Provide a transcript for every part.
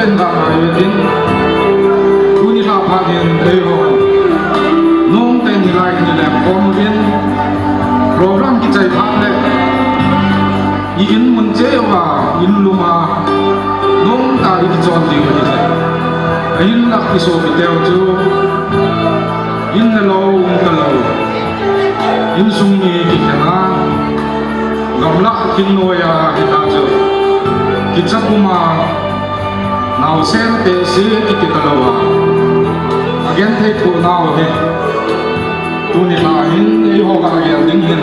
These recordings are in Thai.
เป็นแบบไหนดินดูนี่ลาพาเดินเที่ยวน้องเต้นนี่ไรนี่แหละพอมาเรียนโปรแกรมกิจใจพักเลยยินมันเจ้าว่ายินลุมาน้องตายที่จอนดีกว่าที่ไหนยินลักที่โซ่ไปเที่ยวจูยินนั่นเรานั่นเรายินสุ่มมีกิจงานกำลังกินโนยาที่ตาจูกิจจักรมานาวเซนเตสีกิจตลาวะอาเกนเทปูนาวเฮตูนิลาหินไอโฮกาเกลดิ้งหิน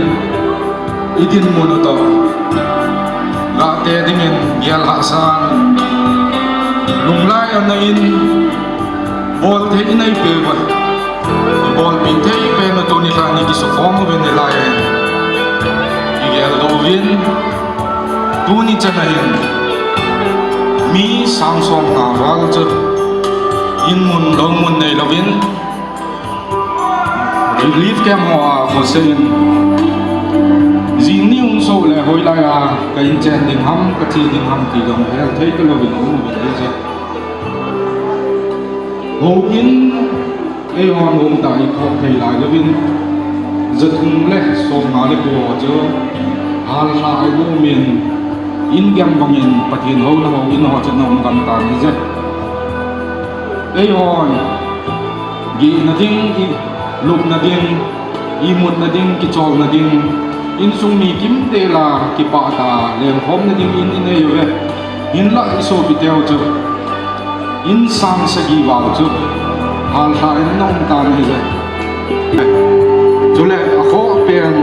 อิดินมุนโตกาเตดิ้งหินเยลฮัสซันลุงไลอันนันบอลเทอินไอเปย์วันบอลปินเทอิเปย์นตูนิลานี่กิสุฟอมเวนเนลายหินอีเกลโดวินตูนิจันหินมีสังสมนาวัลจ์อินมุนดงมุนในลวินรีฟแกมัวโฟเซนจีนิวโซเลหอยลายากับอินเจนดิงฮัมกับทีดิงฮัมที่ดงเฮลเทกลวินมุนเป็นเจโฮอินเอฮอนงตาอีกของเฮลายลวินจะทุ่งเล็กสมนาเล็กบัวเจอฮัลลาอิลูมินอินแกมบังอินปะทินเขานะเขาอินหัวจะนองกันตานี่เจ้ไอ้หอยกีนาดิ้งลูกนาดิ้งอีมุดนาดิ้งกิจอลนาดิ้งอินซุงมีกิมเตลากิปะตาเลี้ยงหอมนาดิ้งอินเนยอยู่เลยอินละอิโซปิเตลจูอินสังสกีวาลจูฮัลฮาอินน้องตานี่เจ้จูเล่อโคเปียน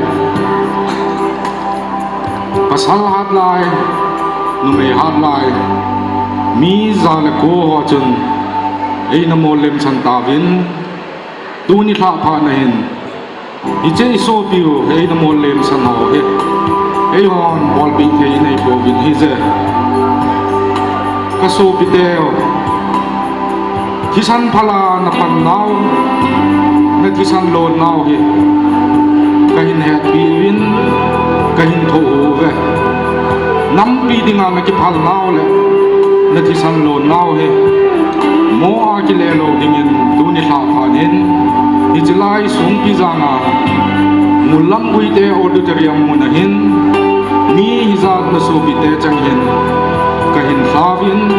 pasal hat lai nume hat lai mi zan ko ho chun ei na molem chan ta vin tu ni tha pha na hin i che so piu ei na molem san ho he ei hon bol pi the nei ko vin hi je ka so pi teo kisan phala na pan nau na kisan lo nau hi ka hin he pi vin cái hình thổ về năm pi đi ngang cái phal nào lệ là thì san lồn nào hết mua cái lê lô thì mình tu ni thảo thảo nên thì chỉ lại xuống pi ra na một lắm quy tế auditorium một hình mi ra nó số pi tế chẳng hình cái hình thảo viên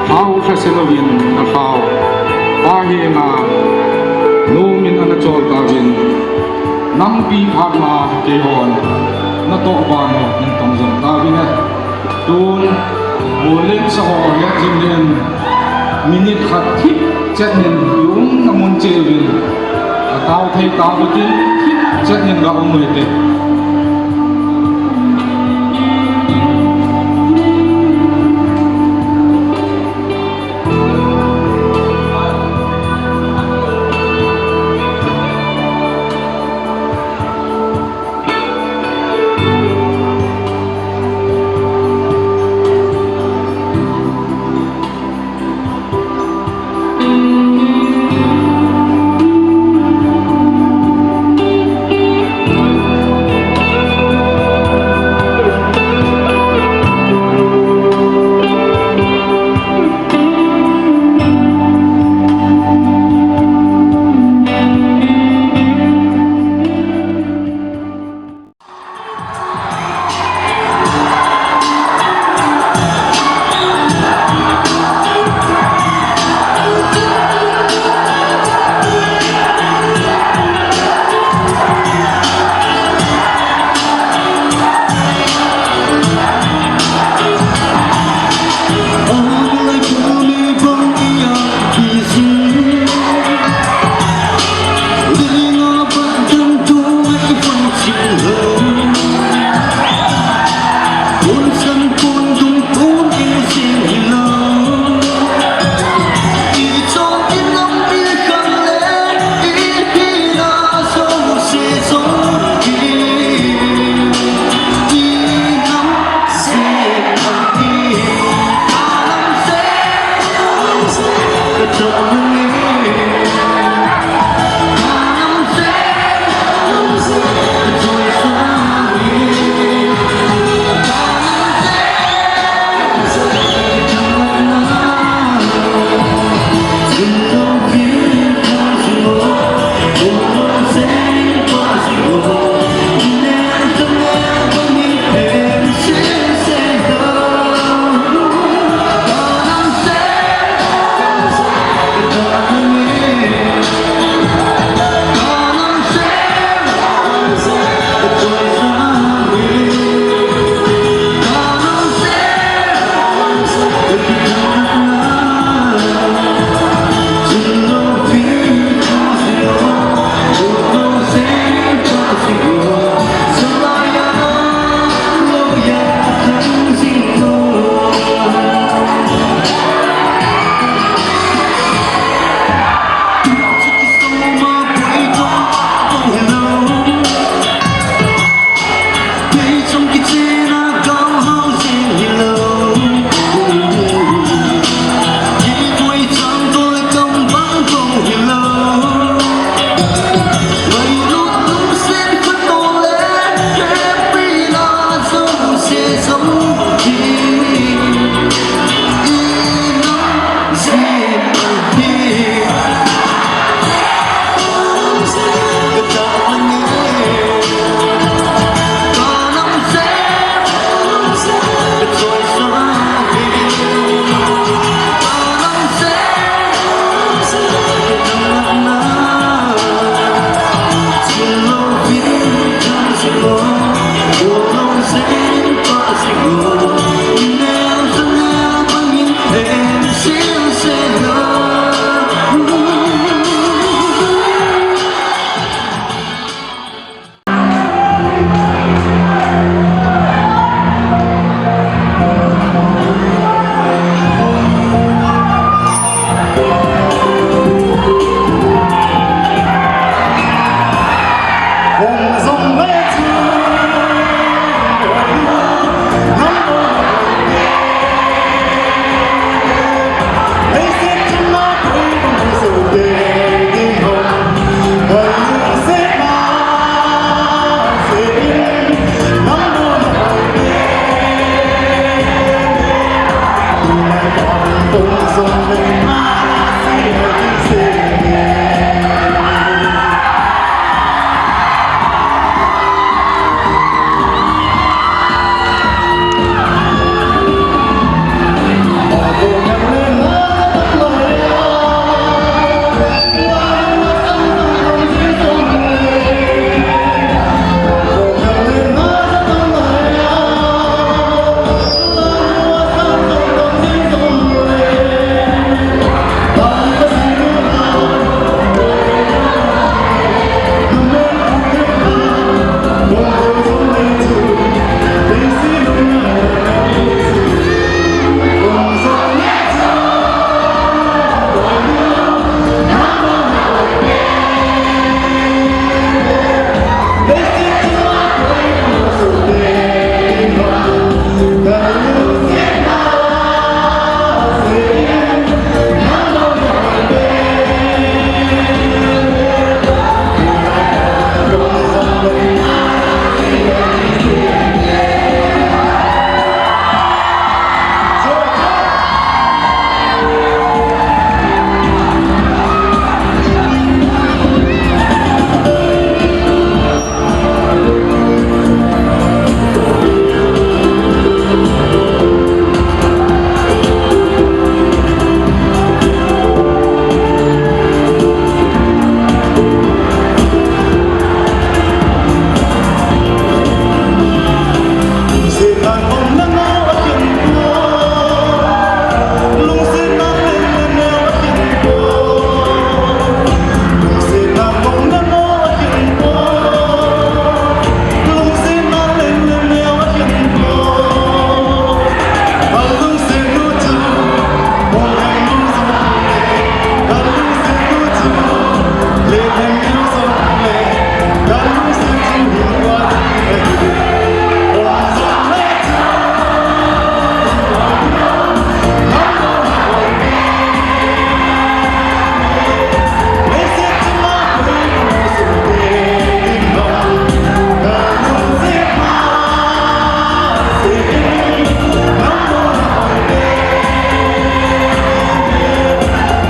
thảo khai sinh viên là thảo ba hiện na nô min anh cho ta viên năm pi phát mà cái hồn nó to vào nó nhưng tổng dòng ta vì này tuôn mùa lên sau họ ghé dìm lên minute khát thích chết nên đúng là muốn chơi vì tao thấy tao có tiếng thích chết nên gặp ông người tệ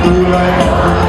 Right.